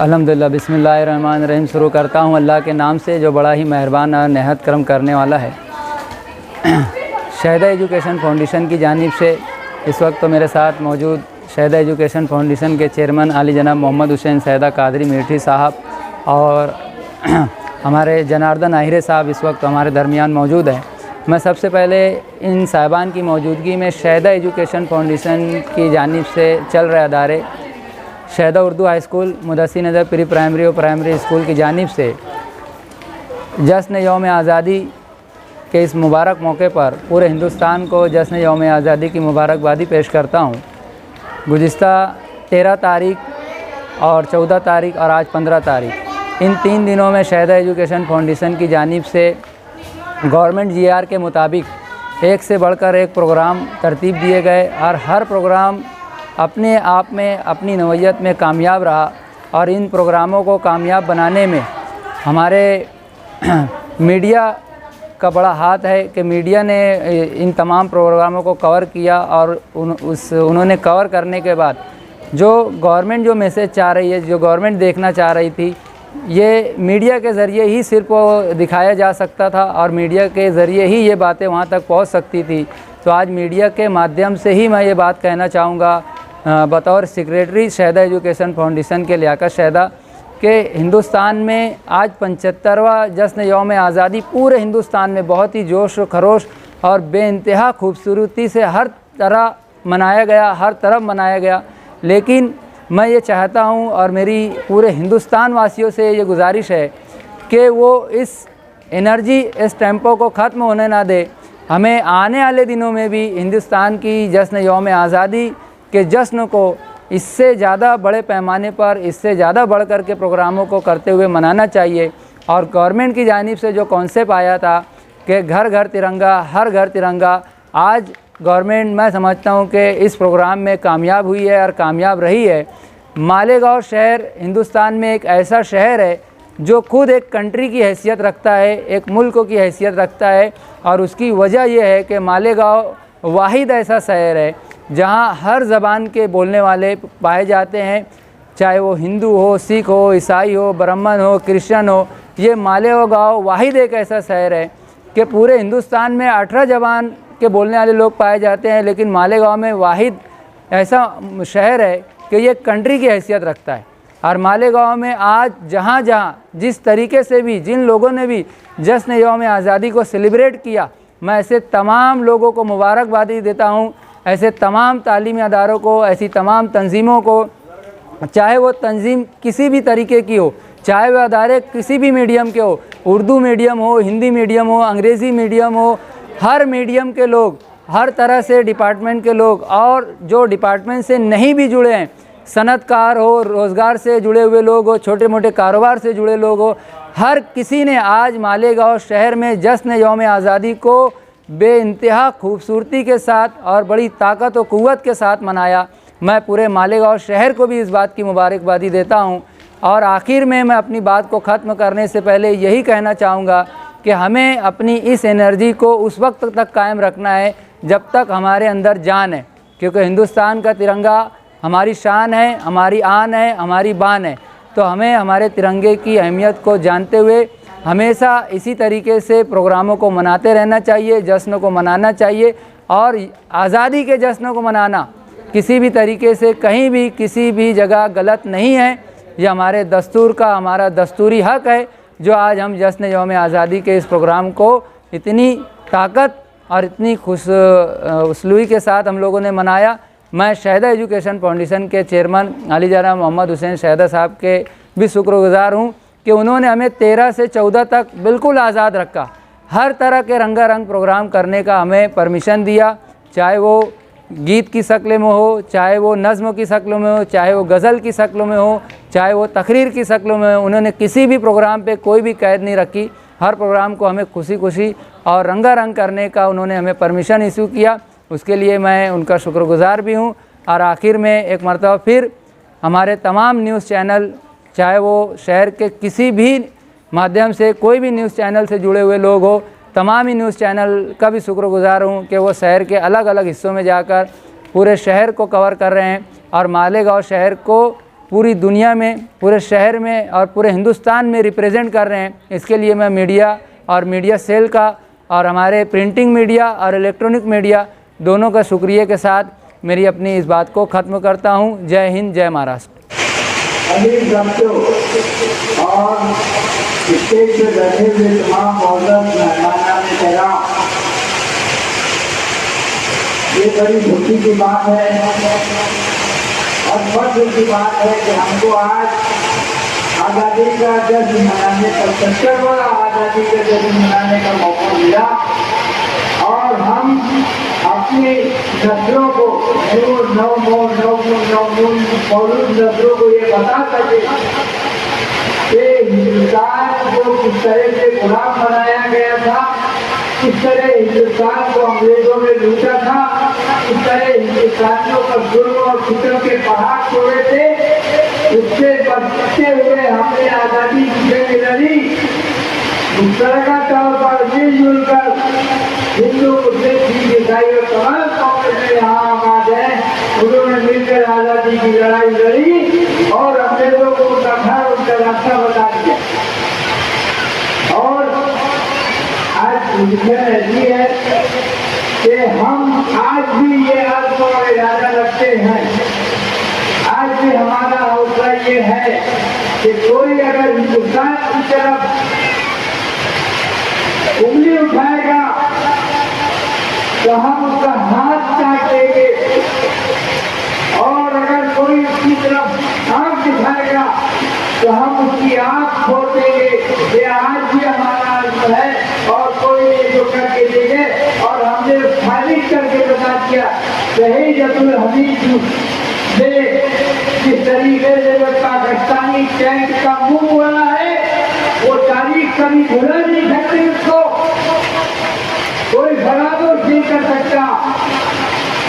अल्हम्दुलिल्लाह बिस्मिल्लाहिर्रहमानिर्रहीम शुरू करता हूँ अल्लाह के नाम से जो बड़ा ही मेहरबान और नहायत करम करने वाला है। शहदा एजुकेशन फाउंडेशन की जानिब से इस वक्त तो मेरे साथ मौजूद शहदा एजुकेशन फाउंडेशन के चेयरमैन आली जनाब मोहम्मद हुसैन सैदा कादरी मीठी साहब और हमारे जनार्दन आहिरे साहब इस वक्त हमारे दरमियान मौजूद हैं। मैं सबसे पहले इन साहिबान की मौजूदगी में शहदा एजुकेशन फाउंडेशन की जानिब से चल रहे अदारे शहदा उर्दू हाई स्कूल, मुदस्सिर नज़र प्री प्राइमरी और प्राइमरी स्कूल की जानिब से जश्न यौम आज़ादी के इस मुबारक मौके पर पूरे हिंदुस्तान को जश्न यौम आज़ादी की मुबारकबादी पेश करता हूँ। गुज़िश्ता 13 तारीख और 14 तारीख और आज 15 तारीख इन 3 दिनों में शहदा एजुकेशन फाउंडेशन की जानिब से गवर्नमेंट GR के मुताबिक एक से बढ़कर एक प्रोग्राम तरतीब दिए गए और हर प्रोग्राम अपने आप में अपनी नौइयत में कामयाब रहा और इन प्रोग्रामों को कामयाब बनाने में हमारे मीडिया का बड़ा हाथ है कि मीडिया ने इन तमाम प्रोग्रामों को कवर किया और उन्होंने कवर करने के बाद जो गवर्नमेंट जो मैसेज चाह रही है, जो गवर्नमेंट देखना चाह रही थी, ये मीडिया के ज़रिए ही सिर्फ दिखाया जा सकता था और मीडिया के ज़रिए ही ये बातें वहाँ तक पहुँच सकती थी। तो आज मीडिया के माध्यम से ही मैं ये बात कहना चाहूँगा बतौर सेक्रेटरी शहदा एजुकेशन फाउंडेशन के लियाकत शहदा के हिंदुस्तान में आज 75वां जश्न यौम आज़ादी पूरे हिंदुस्तान में बहुत ही जोश व खरोश और बेइंतहा खूबसूरती से हर तरह मनाया गया, हर तरफ मनाया गया। लेकिन मैं ये चाहता हूँ और मेरी पूरे हिंदुस्तान वासियों से ये गुजारिश है कि वो इस एनर्जी, इस टेम्पो को ख़त्म होने ना दे। हमें आने वाले दिनों में भी हिंदुस्तान की जश्न यौम आज़ादी के जश्न को इससे ज़्यादा बड़े पैमाने पर, इससे ज़्यादा बढ़ कर के प्रोग्रामों को करते हुए मनाना चाहिए। और गवर्नमेंट की जानिब से जो कॉन्सेप्ट आया था कि घर घर तिरंगा, हर घर तिरंगा, आज गवर्नमेंट मैं समझता हूँ कि इस प्रोग्राम में कामयाब हुई है और कामयाब रही है। मालेगांव शहर हिंदुस्तान में एक ऐसा शहर है जो खुद एक कंट्री की हैसियत रखता है, एक मुल्क की हैसियत रखता है और उसकी वजह यह है कि मालेगांव वाहिद ऐसा शहर है जहाँ हर ज़बान के बोलने वाले पाए जाते हैं, चाहे वो हिंदू हो, सिख हो, ईसाई हो, ब्राह्मण हो, क्रिश्चियन हो। ये मालेगांव वाहिद एक ऐसा शहर है कि पूरे हिंदुस्तान में 18 ज़बान के बोलने वाले लोग पाए जाते हैं, लेकिन मालेगांव में वाहिद ऐसा शहर है कि ये कंट्री की हैसियत रखता है। और मालेगांव में आज जहाँ जहाँ जिस तरीके से भी जिन लोगों ने भी जश्न यौम आज़ादी को सेलिब्रेट किया, मैं ऐसे तमाम लोगों को मुबारकबादी देता हूँ, ऐसे तमाम तालीमी अदारों को, ऐसी तमाम तंजीमों को, चाहे वो तंजीम किसी भी तरीके की हो, चाहे वह अदारे किसी भी मीडियम के हो, उर्दू मीडियम हो, हिंदी मीडियम हो, अंग्रेज़ी मीडियम हो, हर मीडियम के लोग, हर तरह से डिपार्टमेंट के लोग और जो डिपार्टमेंट से नहीं भी जुड़े हैं, सनतकार हो, रोज़गार से जुड़े हुए लोग हो, छोटे मोटे कारोबार से जुड़े लोग हो, हर किसी ने आज मालेगांव शहर में जश्न यौम आज़ादी को बेइंतहा खूबसूरती के साथ और बड़ी ताकत और क़ुव्वत के साथ मनाया। मैं पूरे मालेगांव शहर को भी इस बात की मुबारकबादी देता हूं। और आखिर में मैं अपनी बात को ख़त्म करने से पहले यही कहना चाहूँगा कि हमें अपनी इस एनर्जी को उस वक्त तक कायम रखना है जब तक हमारे अंदर जान है, क्योंकि हिंदुस्तान का तिरंगा हमारी शान है, हमारी आन है, हमारी बान है। तो हमें हमारे तिरंगे की अहमियत को जानते हुए हमेशा इसी तरीके से प्रोग्रामों को मनाते रहना चाहिए, जश्न को मनाना चाहिए। और आज़ादी के जश्न को मनाना किसी भी तरीके से कहीं भी किसी भी जगह गलत नहीं है। यह हमारे दस्तूर का, हमारा दस्तूरी हक़ है जो आज हम जश्न यौम आज़ादी के इस प्रोग्राम को इतनी ताकत और इतनी खुश उसलूई के साथ हम लोगों ने मनाया। मैं शहदा एजुकेशन फाउंडेशन के चेयरमैन आली जनाब मोहम्मद हुसैन सैदा साहब के भी शुक्रगुज़ार हूँ कि उन्होंने हमें 13 से 14 तक बिल्कुल आज़ाद रखा। हर तरह के रंगारंग प्रोग्राम करने का हमें परमिशन दिया, चाहे वो गीत की शक्ल में हो, चाहे वो नज़्म की शक्ल में हो, चाहे वो गज़ल की शक्ल में हो, चाहे वो तकरीर की शक्ल में हो। उन्होंने किसी भी प्रोग्राम पे कोई भी कैद नहीं रखी। हर प्रोग्राम को हमें खुशी खुशी और रंगारंग करने का उन्होंने हमें परमिशन इशू किया, उसके लिए मैं उनका शुक्रगुज़ार भी हूँ। और आखिर में एक मरतबा फिर हमारे तमाम न्यूज़ चैनल, चाहे वो शहर के किसी भी माध्यम से कोई भी न्यूज़ चैनल से जुड़े हुए लोग हो, तमाम ही न्यूज़ चैनल का भी शुक्रगुज़ार हूँ कि वो शहर के अलग अलग हिस्सों में जाकर पूरे शहर को कवर कर रहे हैं और मालेगांव शहर को पूरी दुनिया में, पूरे शहर में और पूरे हिंदुस्तान में रिप्रेजेंट कर रहे हैं। इसके लिए मैं मीडिया और मीडिया सेल का और हमारे प्रिंटिंग मीडिया और इलेक्ट्रॉनिक मीडिया दोनों का शुक्रिया के साथ मेरी अपनी इस बात को ख़त्म करता हूँ। जय हिंद, जय महाराष्ट्र। और स्टेज पे बैठे हुए तमाम मौजूद मेहमान कराम, ये बड़ी खुशी की बात है और फख्र की बात है कि हमको आज आज़ादी का जश्न मनाने का 70वां आज़ादी का जश्न मनाने का मौका मिला और हम अपनी नस्लों को नस्लों को ये बता सके कि हिंदुस्तान को किस तरह से गुलाम बनाया गया था, किस तरह हिंदुस्तान को अंग्रेजों ने लूटा था, किस तरह हिंदुस्तानियों पर जुल्म और फिक्र के पहाड़ तोड़े थे। उससे बचते हुए हमने आज़ादी की जंग लड़ी। मुश्तरका तौर पर मिलजुल कर हिंदू, मुस्लिम, सिख, ईसाई और तमाम कौमें में यहाँ आबाद है, उन्होंने मिलकर आज़ादी की लड़ाई लड़ी और अंग्रेजों को उनका घर, उनका रास्ता बता दिया। और आज मुझे ऐसी है कि हम आज भी ये आत्मा और इरादा रखते हैं, आज भी हमारा हौसला ये है कि कोई अगर हिंदुस्तान की तरफ उंगली उठाएगा तो हम उसका हाथ काट देंगे और अगर कोई उसकी तरफ आंख दिखाएगा तो हम उसकी आंख फोड़ देंगे। ये आज भी हमारा आत्मा है और कोई ये जो करके देंगे। और हमने खारिज करके बता दिया शहीद अब्दुल हमीद ने जिस तरीके से पाकिस्तानी टैंक का मुंह हुआ है वो तारीख कभी भुला नहीं सकती, उसको कोई बराबर नहीं कर सकता।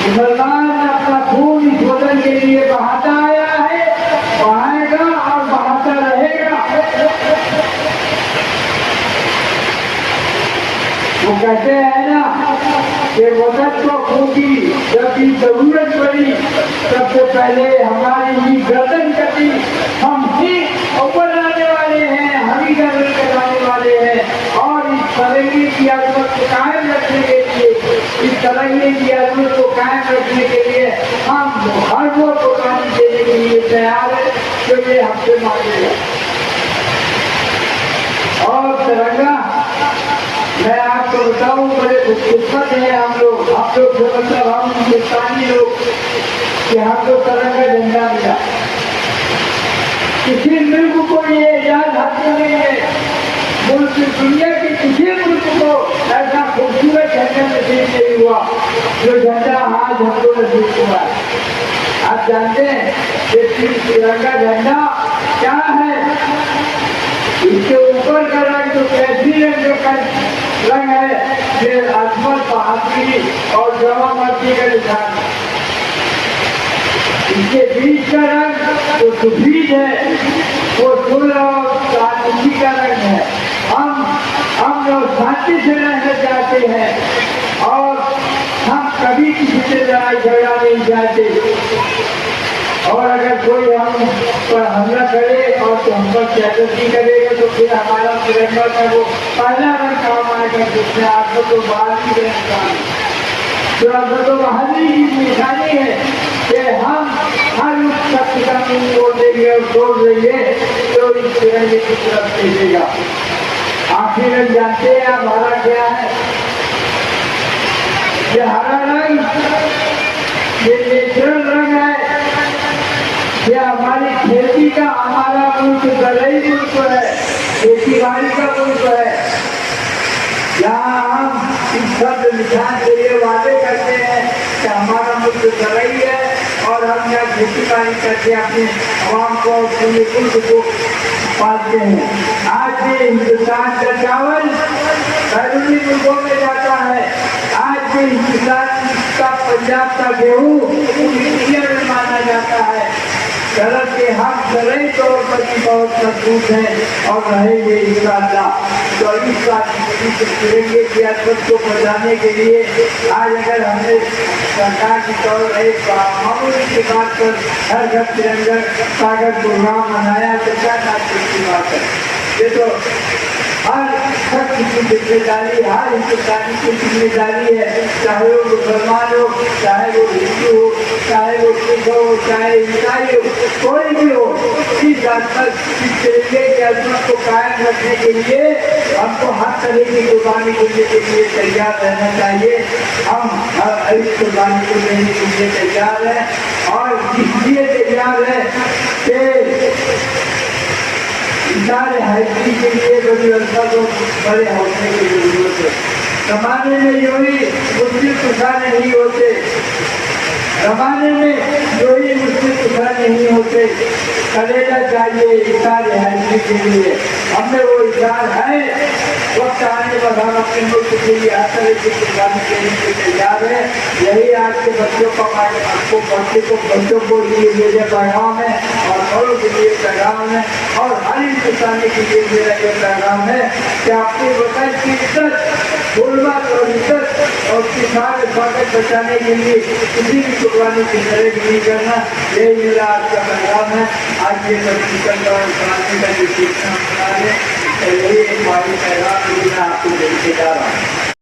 मुसलमान अपना खून इस वतन के लिए बहाता आया है, बहाएगा और बहाता रहेगा। वो कहते हैं ना कि वतन को खूबी जब भी जरूरत पड़ी सबसे पहले हमारी ही गर्दन कटी। हम ही ऊपर आने वाले हैं, हम ही गर्दन कटाने वाले हैं। और इस तरंगे की आजमत को कायम रखने के लिए, इस तरंगे की आजमत को कायम रखने के लिए हम हर वो कुर्बानी देने के लिए तैयार है जो ये हमसे मांगेगा। और तिरंगा मैं आपको बताऊं बड़े खुशकिस्मत है हम लोग जो मतलब हम हिंदुस्तानी लोग कि हमको तिरंगा झंडा मिला। किसी मुल्क को ये याद हासिल नहीं है, मुल्क दुनिया के किसी मुल्क को ऐसा खूबसूरत झंडा नसीब नहीं हुआ जो झंडा आज हमको नसीब हुआ। आप जानते हैं कि तिरंगा झंडा क्या है? इसके ऊपर का रंग जो कैसी रंग है ये अजमत, बहादुरी और जवा मर्दी का निशान है। इसके बीच का रंग जो सफेद है वो सुलह और राजनीति का रंग है। हम लोग शांति से रहना चाहते हैं और हम कभी किसी से लड़ाई झगड़ा नहीं चाहते। और अगर कोई हम पर हमला करे और तो हम पर ज्यादती करेगा तो फिर हमारा तिरंगा का वो पहला रंग काम आएगा जिसमें आपको तो बाहर की तो बहादुरी की निशानी है कि हम हर उस शक्ति का मुंह तोड़ देंगे और तोड़ देंगे तो इस तिरंगे की तरफ भेजेगा। आखिर हम जानते हैं आप हरा क्या है? ये हरा रंग ये नेचुरल रंग है, ये हमारी खेती का, हमारा मुल्क दलई मुल्क है, खेती बाड़ी का मुल्क है। यहाँ हम इस शब्द निशान के लिए वादे करते हैं कि हमारा मुल्क दलई है और हम यहाँ खेती बाड़ी करके अपने आवाम को और पूरे मुल्क को पालते हैं। आज भी हिंदुस्तान का चावल बैरूनी मुल्कों में जाता है, आज भी हिंदुस्तान का पंजाब का गेहूँ इंडिया में माना जाता है। तरह के हम शरई तौर पर भी बहुत मजबूत हैं और रहेंगे इंशाअल्लाह। 24 तिरंगे की अदब को बचाने के लिए आज अगर हमने सरकार की तौर एक मामूली की बात पर हर घर तिरंगा कागज प्रोग्राम मनाया तो क्या तारीफ की बात है। ये तो हर शख्स की जिम्मेदारी, हर हिंदुस्तानी की जिम्मेदारी है, चाहे वो मुसलमान हो, चाहे वो हिंदू हो, चाहे वो सिख हो, चाहे ईसाई हो, कोई भी हो, इस बात पर इस तिरंगे के अजमत को कायम रखने के लिए हमको हर तरह की कुर्बानी देने के लिए तैयार रहना चाहिए। हम इस कुर्बानी को देने के लिए तैयार हैं और इसलिए तैयार है कि सारे हाइब्रिड के लिए बड़ी व्यवस्था को बड़े हौसले की जरूरत है। जमाने में जो ही मुस्लिम कुशा नहीं होते, जमाने में जो ही मुस्लिम कुशा नहीं होते, कलेजा चाहिए सारे हाइब्रिड के लिए। हमें वो इशार है, वक्त आने पर हम अपने मुल्क के लिए हर तरह की कुर्बानी देने के तैयार है। यही आज के बच्चों को बच्चों को लिए मेरे पैगाम है और बड़ों के लिए पैगाम है और हर हिंदुस्तानी के लिए मेरा ये पैगाम है कि अपने वतन की इज्जत, गुर्बत और इज्जत और उसकी साथ स्वागत बचाने के लिए किसी भी कुर्बानी की तरह नहीं करना, यही मेरा आज का पैगाम है। आज ये परिवर्तन और कराने का जो सीखना बना है, यही एक हमारी पैगाम मैं आपको देने जा रहा हूँ।